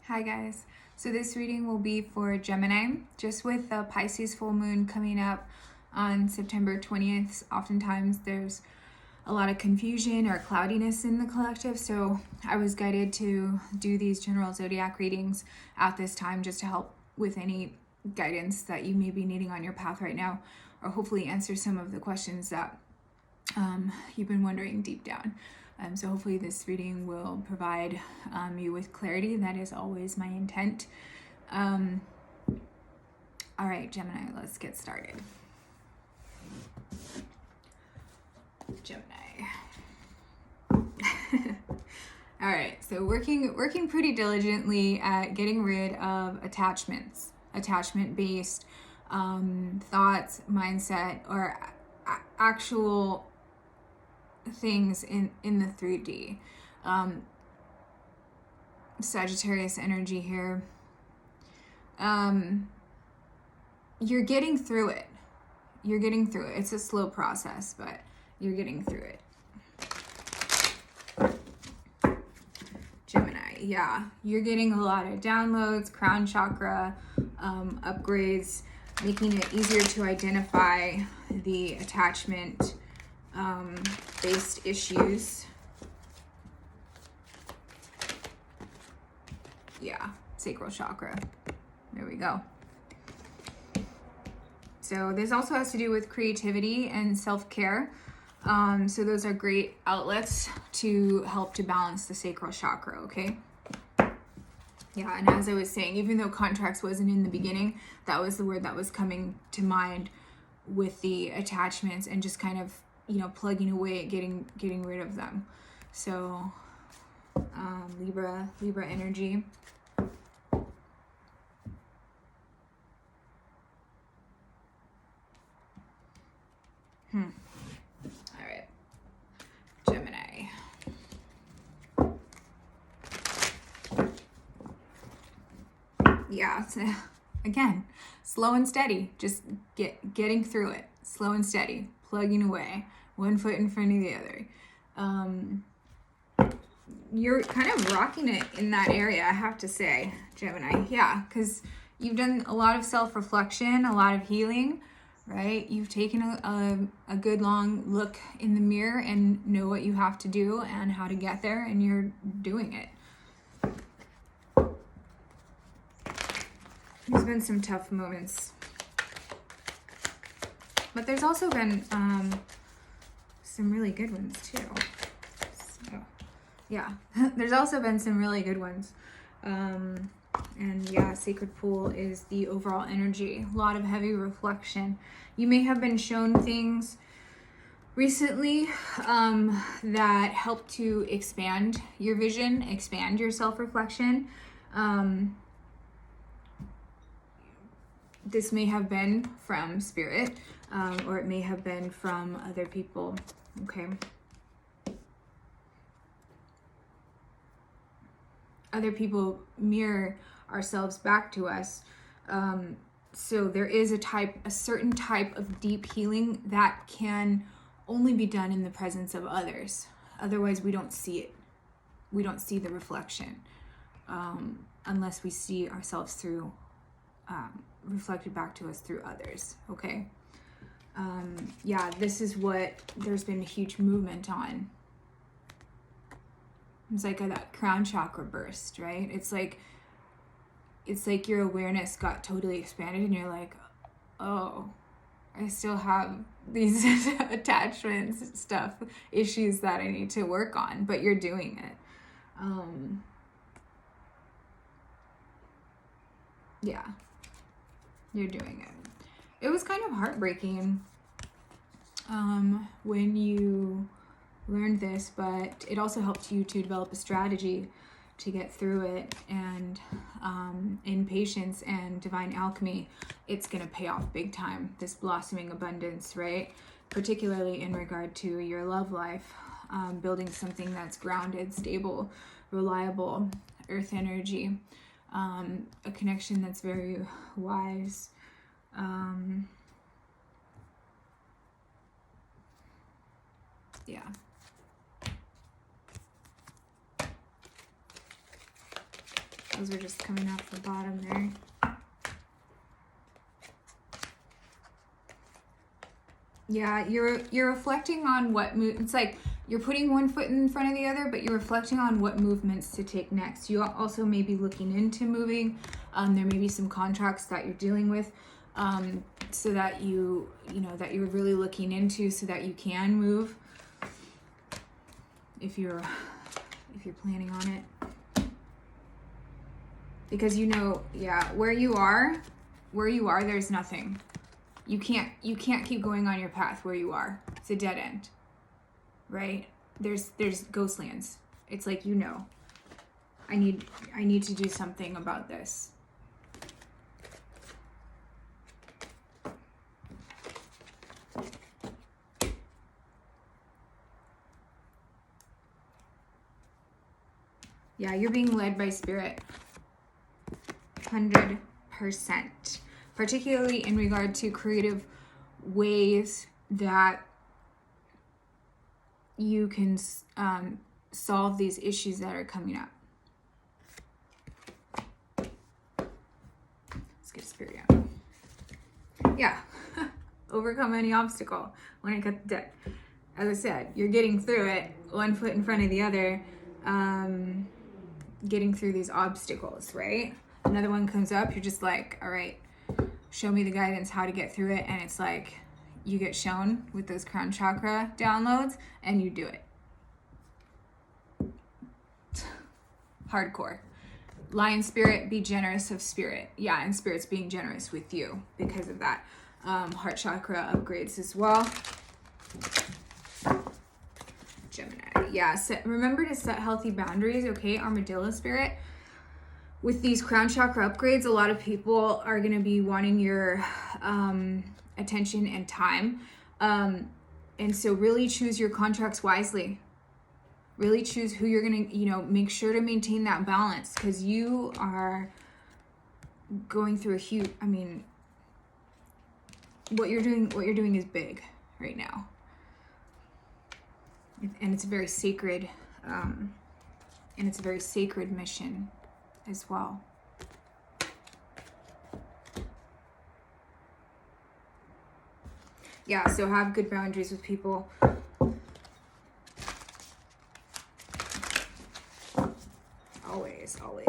Hi guys, so this reading will be for Gemini. Just with the Pisces full moon coming up on September 20th, oftentimes there's a lot of confusion or cloudiness in the collective, so I was guided to do these general zodiac readings at this time just to help with any guidance that you may be needing on your path right now, or hopefully answer some of the questions that you've been wondering deep down. So hopefully this reading will provide you with clarity. That is always my intent. All right, Gemini, let's get started. Gemini. All right, so working pretty diligently at getting rid of attachments, attachment-based thoughts, mindset, or actual things in the 3D. Sagittarius energy here. You're getting through it. It's a slow process, but you're getting through it. Gemini, yeah, you're getting a lot of downloads, crown chakra, upgrades, making it easier to identify the attachment based issues. Yeah, sacral chakra. There we go. So this also has to do with creativity and self-care. So those are great outlets to help to balance the sacral chakra, okay? Yeah, and as I was saying, even though contracts wasn't in the beginning, that was the word that was coming to mind with the attachments and just kind of, plugging away at getting rid of them. So Libra energy. All right, Gemini. Yeah, so again, slow and steady. Just getting through it. Slow and steady, plugging away, one foot in front of the other. You're kind of rocking it in that area, I have to say, Gemini. Yeah, because you've done a lot of self-reflection, a lot of healing, right? You've taken a good long look in the mirror and know what you have to do and how to get there, and you're doing it. There's been some tough moments, but there's also been some really good ones too. So yeah, there's also been some really good ones. And yeah, sacred pool is the overall energy. A lot of heavy reflection. You may have been shown things recently that help to expand your vision, expand your self-reflection. This may have been from spirit, or it may have been from other people, okay? Other people mirror ourselves back to us. So there is a certain type of deep healing that can only be done in the presence of others. Otherwise, we don't see it. We don't see the reflection unless we see ourselves through, reflected back to us through others, okay? Yeah, this is what there's been a huge movement on. It's like that crown chakra burst, right? It's like your awareness got totally expanded and you're like, oh, I still have these attachments, stuff, issues that I need to work on, but you're doing it. Yeah, you're doing it. It was kind of heartbreaking when you learned this, but it also helped you to develop a strategy to get through it, and in patience and divine alchemy, it's going to pay off big time, this blossoming abundance, right? Particularly in regard to your love life, building something that's grounded, stable, reliable, earth energy, a connection that's very wise. Yeah. Those are just coming off the bottom there. Yeah, you're reflecting on what move. It's like you're putting one foot in front of the other, but you're reflecting on what movements to take next. You also may be looking into moving. There may be some contracts that you're dealing with, so that that you're really looking into, so that you can move if you're planning on it. Because yeah, where you are, there's nothing. You can't keep going on your path where you are. It's a dead end, right? There's ghost lands. It's like, I need to do something about this. Yeah, you're being led by spirit. 100%. Particularly in regard to creative ways that you can solve these issues that are coming up. Let's get spirit out. Yeah, overcome any obstacle when it cut the deck. As I said, you're getting through it, one foot in front of the other, getting through these obstacles, right? Another one comes up, you're just like, all right, show me the guidance how to get through it. And it's like you get shown with those crown chakra downloads and you do it. Hardcore. Lion spirit, be generous of spirit. Yeah, and spirit's being generous with you because of that. Heart chakra upgrades as well. Gemini. Yeah, remember to set healthy boundaries, okay? Armadillo spirit. With these crown chakra upgrades, a lot of people are going to be wanting your attention and time. And so really choose your contracts wisely. Really choose who you're going to, make sure to maintain that balance, because you are going through what you're doing is big right now. And it's a very sacred, mission as well. Yeah, so have good boundaries with people. Always. All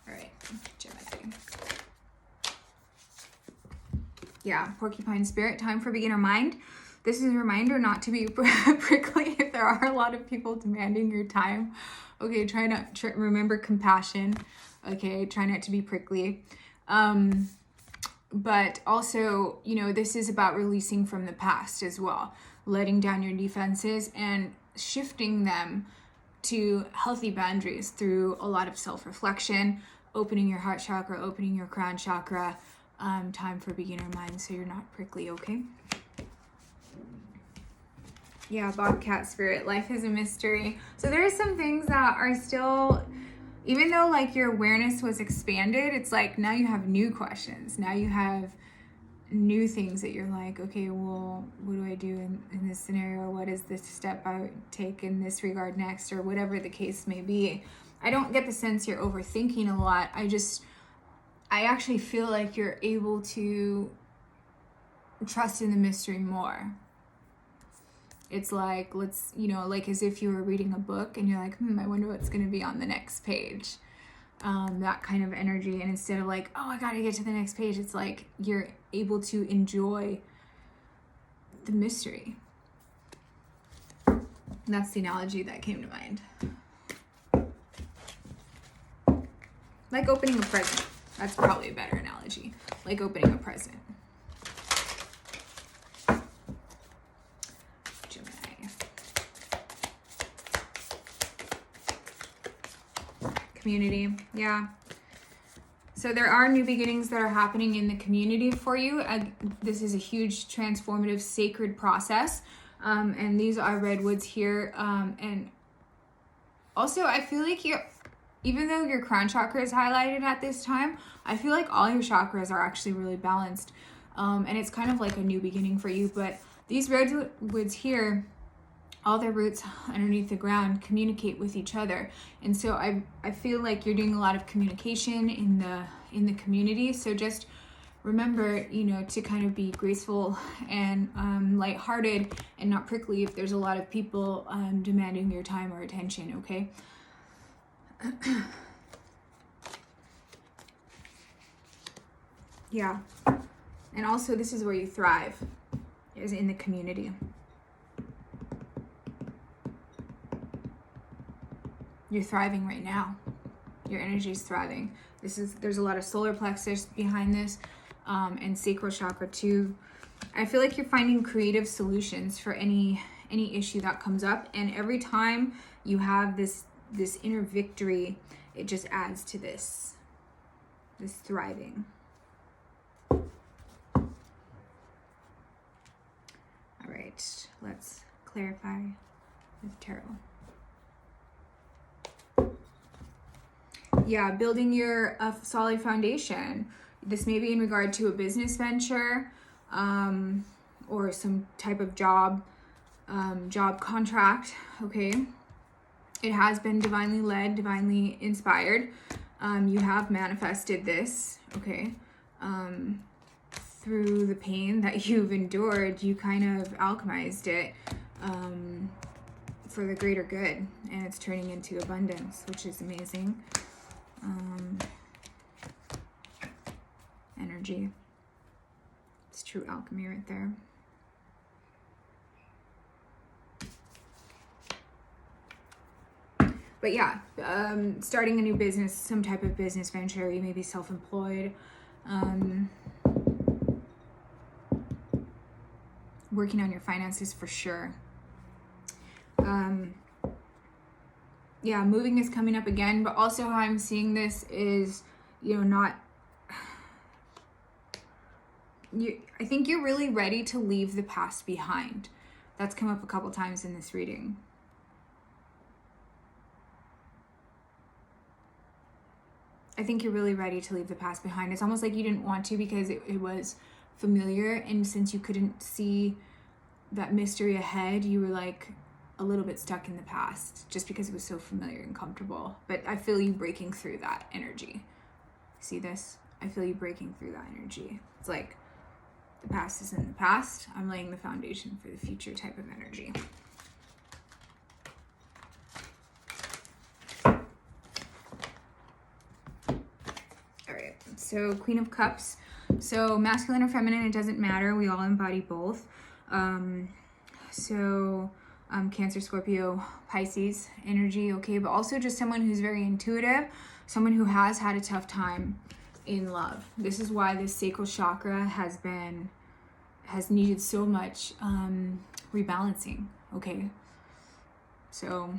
right, Gemini. Yeah, porcupine spirit, time for beginner mind. This is a reminder not to be prickly if there are a lot of people demanding your time. Okay, remember compassion. Okay, try not to be prickly. But also, this is about releasing from the past as well. Letting down your defenses and shifting them to healthy boundaries through a lot of self-reflection, opening your heart chakra, opening your crown chakra. Time for beginner mind, so you're not prickly, okay? Yeah, bobcat spirit, life is a mystery. So there are some things that are still, even though like your awareness was expanded, it's like now you have new questions. Now you have new things that you're like, okay, well, what do I do in this scenario? What is this step I would take in this regard next, or whatever the case may be. I don't get the sense you're overthinking a lot. I actually feel like you're able to trust in the mystery more. It's like, like as if you were reading a book and you're like, I wonder what's going to be on the next page. That kind of energy. And instead of like, oh, I got to get to the next page, it's like you're able to enjoy the mystery. And that's the analogy that came to mind. Like opening a present. That's probably a better analogy. Like opening a present. Gemini. Community. Yeah. So there are new beginnings that are happening in the community for you. This is a huge transformative sacred process. And these are redwoods here. And also I feel like even though your crown chakra is highlighted at this time, I feel like all your chakras are actually really balanced. And it's kind of like a new beginning for you, but These redwoods here, all their roots underneath the ground communicate with each other. And so I feel like you're doing a lot of communication in the community. So just remember, you know, to kind of be graceful and lighthearted and not prickly if there's a lot of people demanding your time or attention, okay? Yeah. And also, this is where you thrive, is in the community. You're thriving right now. Your energy is thriving. There's a lot of solar plexus behind this, and sacral chakra too. I feel like you're finding creative solutions for any issue that comes up, and every time you have this inner victory, it just adds to this thriving. All right, let's clarify with tarot. Yeah, building your solid foundation. This may be in regard to a business venture, or some type of job contract, okay? It has been divinely led, divinely inspired. You have manifested this, okay? Through the pain that you've endured, you kind of alchemized it for the greater good, and it's turning into abundance, which is amazing. Energy. It's true alchemy right there. But yeah, starting a new business, some type of business venture. You may be self-employed. Working on your finances for sure. Yeah, moving is coming up again, but also how I'm seeing this is, you know, I think you're really ready to leave the past behind. That's come up a couple times in this reading. I think you're really ready to leave the past behind. It's almost like you didn't want to because it was familiar, and since you couldn't see that mystery ahead, you were like a little bit stuck in the past just because it was so familiar and comfortable. But I feel you breaking through that energy. See this? I feel you breaking through that energy. It's like the past is in the past. I'm laying the foundation for the future type of energy. All right, so Queen of Cups. So masculine or feminine, it doesn't matter. We all embody both. Cancer, Scorpio, Pisces energy, okay? But also just someone who's very intuitive, someone who has had a tough time in love. This is why this sacral chakra has needed so much rebalancing, okay? So,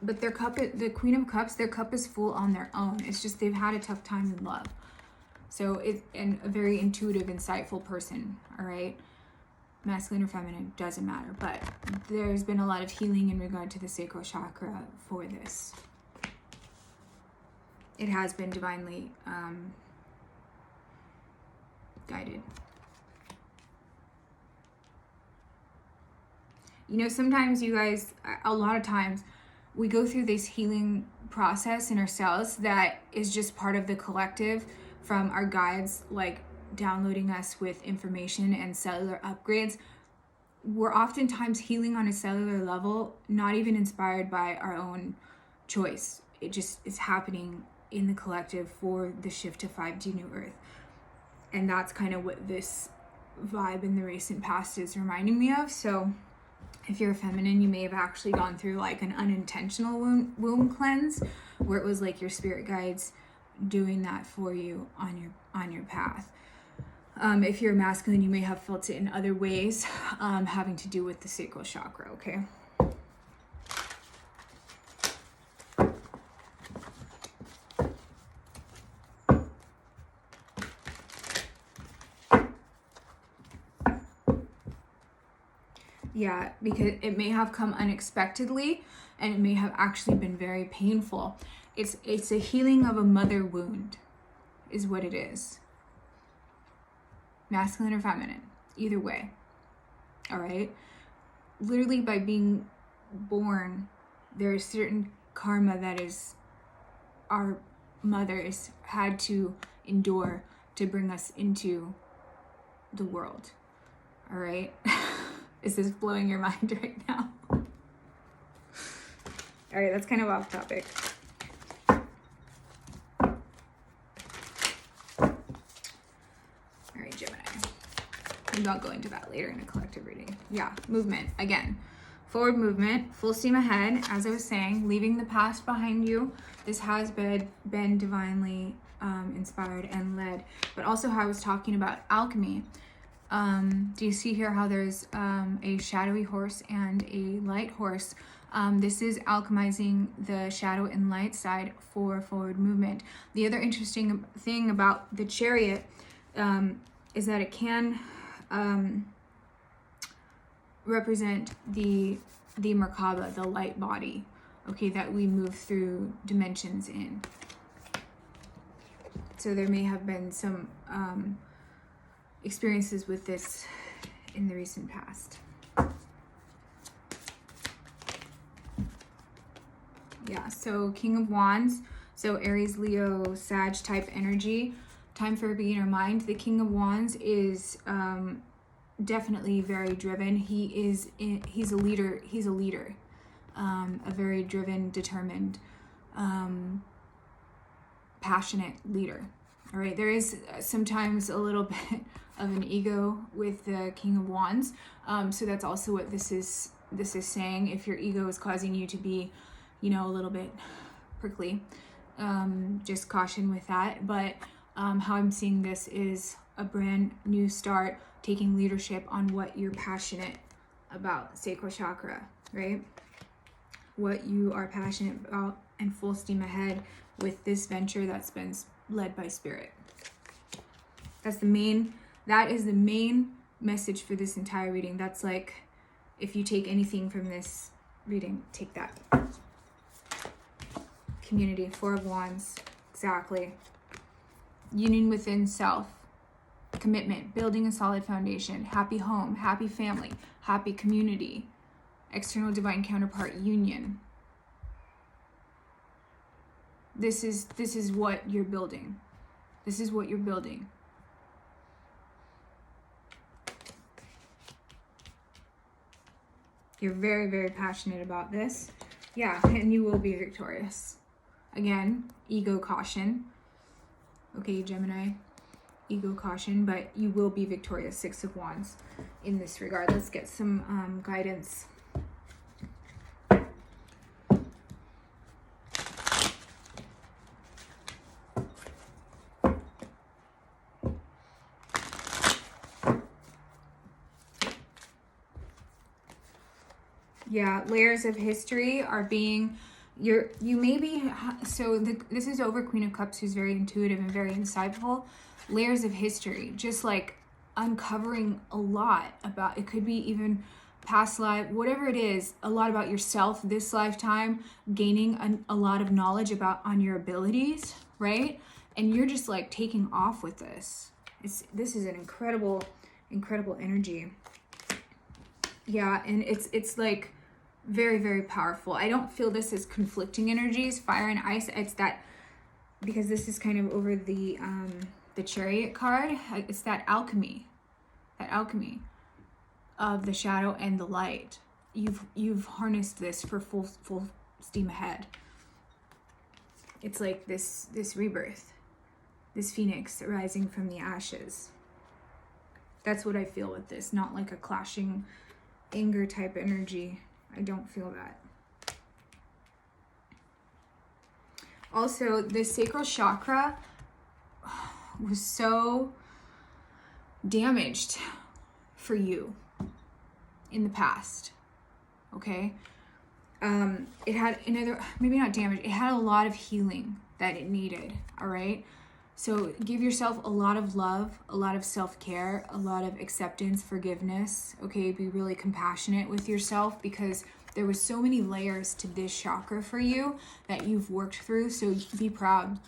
but the Queen of Cups, their cup is full on their own. It's just they've had a tough time in love. So and a very intuitive, insightful person, all right? Masculine or feminine, doesn't matter. But there's been a lot of healing in regard to the sacral chakra for this. It has been divinely guided. You know, sometimes you guys, a lot of times, we go through this healing process in ourselves that is just part of the collective from our guides, like downloading us with information and cellular upgrades. We're oftentimes healing on a cellular level, not even inspired by our own choice. It just is happening in the collective for the shift to 5D New Earth. And that's kind of what this vibe in the recent past is reminding me of. So if you're a feminine, you may have actually gone through like an unintentional womb cleanse, where it was like your spirit guides doing that for you on your path. If you're masculine, you may have felt it in other ways, having to do with the sacral chakra, okay? Yeah, because it may have come unexpectedly, and it may have actually been very painful. It's a healing of a mother wound, is what it is. masculine or feminine, either way. All right. Literally, by being born, there's certain karma that is our mothers had to endure to bring us into the world. All right. Is this blowing your mind right now? All right, that's kind of off topic. All right, Gemini. I'm not going to that later in a collective reading. Yeah, movement. Again, forward movement, full steam ahead. As I was saying, leaving the past behind you. This has been divinely inspired and led. But also how I was talking about alchemy. Do you see here how there's a shadowy horse and a light horse? This is alchemizing the shadow and light side for forward movement. The other interesting thing about the chariot is that it can represent the Merkaba, the light body, okay, that we move through dimensions in. So there may have been some experiences with this in the recent past. Yeah, so King of Wands, so Aries, Leo, Sag type energy, time for a beginner mind. The King of Wands is definitely very driven. He's a leader. He's a leader, a very driven, determined, passionate leader. All right, there is sometimes a little bit of an ego with the King of Wands. So that's also what this is saying. If your ego is causing you to be, a little bit prickly, just caution with that. But how I'm seeing this is a brand new start, taking leadership on what you're passionate about, sacral chakra, right? What you are passionate about, and full steam ahead with this venture that's been led by spirit. That is the main message for this entire reading. That's like, if you take anything from this reading, take that. Community, Four of Wands, exactly. Union within self, commitment, building a solid foundation, happy home, happy family, happy community, external divine counterpart union. This is what you're building. This is what you're building. You're very, very passionate about this. Yeah, and you will be victorious. Again, ego caution. Okay, Gemini, ego caution, but you will be victorious. Six of Wands in this regard. Let's get some guidance. Yeah, layers of history are being, this is over Queen of Cups, who's very intuitive and very insightful. Layers of history, just like uncovering a lot about, it could be even past life, whatever it is, a lot about yourself this lifetime, gaining a lot of knowledge on your abilities, right? And you're just like taking off with this. This is an incredible energy. Yeah, and it's like very, very powerful. I don't feel this as conflicting energies, fire and ice. It's that, because this is kind of over the Chariot card. It's that alchemy of the shadow and the light. You've harnessed this for full steam ahead. It's like this rebirth, this phoenix rising from the ashes. That's what I feel with this, not like a clashing anger type energy. I don't feel that. Also, the sacral chakra was so damaged for you in the past, okay? It had maybe not damage, it had a lot of healing that it needed, all right? So give yourself a lot of love, a lot of self-care, a lot of acceptance, forgiveness, okay? Be really compassionate with yourself, because there was so many layers to this chakra for you that you've worked through. So be proud.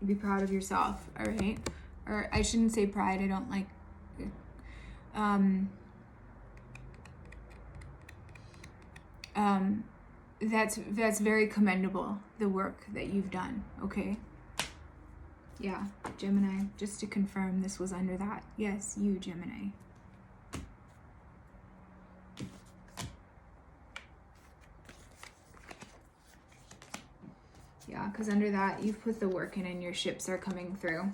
Be proud of yourself, all right? or I shouldn't say pride, I don't like, that's very commendable, the work that you've done, okay? Yeah, Gemini, just to confirm, this was under that. Yes, you, Gemini. Yeah, because under that, you've put the work in and your ships are coming through.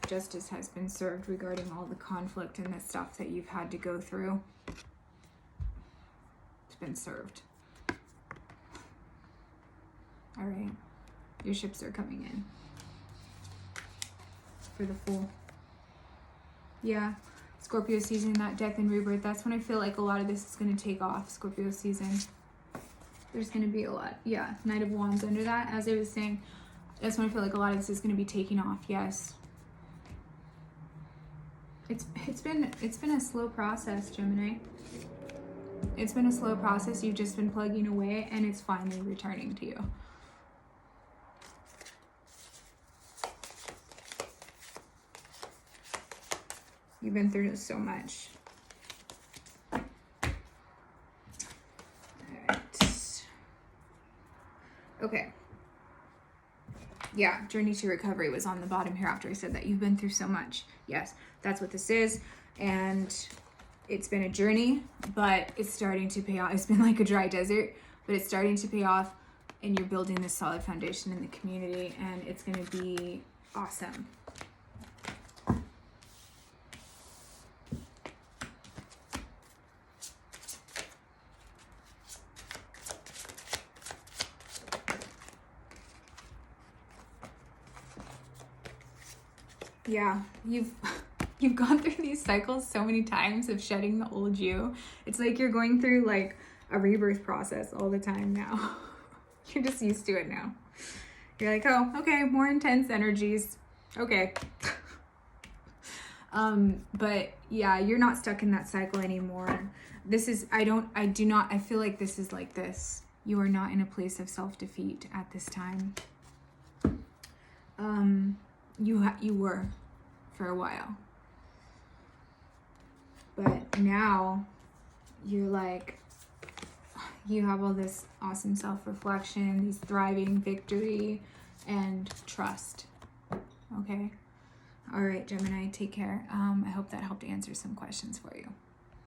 Justice has been served regarding all the conflict and the stuff that you've had to go through. It's been served. All right, your ships are coming in for the Fool. Yeah, Scorpio season, that death and rebirth, that's when I feel like a lot of this is going to take off, Scorpio season. There's going to be a lot. Yeah, Knight of Wands under that. As I was saying, that's when I feel like a lot of this is going to be taking off. Yes. It's been a slow process, Gemini. It's been a slow process. You've just been plugging away and it's finally returning to you. You've been through so much. All right. Okay. Yeah, journey to recovery was on the bottom here after I said that. You've been through so much. Yes, that's what this is. And it's been a journey, but it's starting to pay off. It's been like a dry desert, but it's starting to pay off. And you're building this solid foundation in the community, and it's going to be awesome. Yeah, you've gone through these cycles so many times of shedding the old you. It's like you're going through like a rebirth process all the time now. You're just used to it now. You're like, oh, okay, more intense energies. Okay. But yeah, you're not stuck in that cycle anymore. This is, I feel like this is like this. You are not in a place of self-defeat at this time. You were for a while, but now you're like, you have all this awesome self-reflection, these thriving victory and trust. Okay. All right, Gemini, take care. I hope that helped answer some questions for you.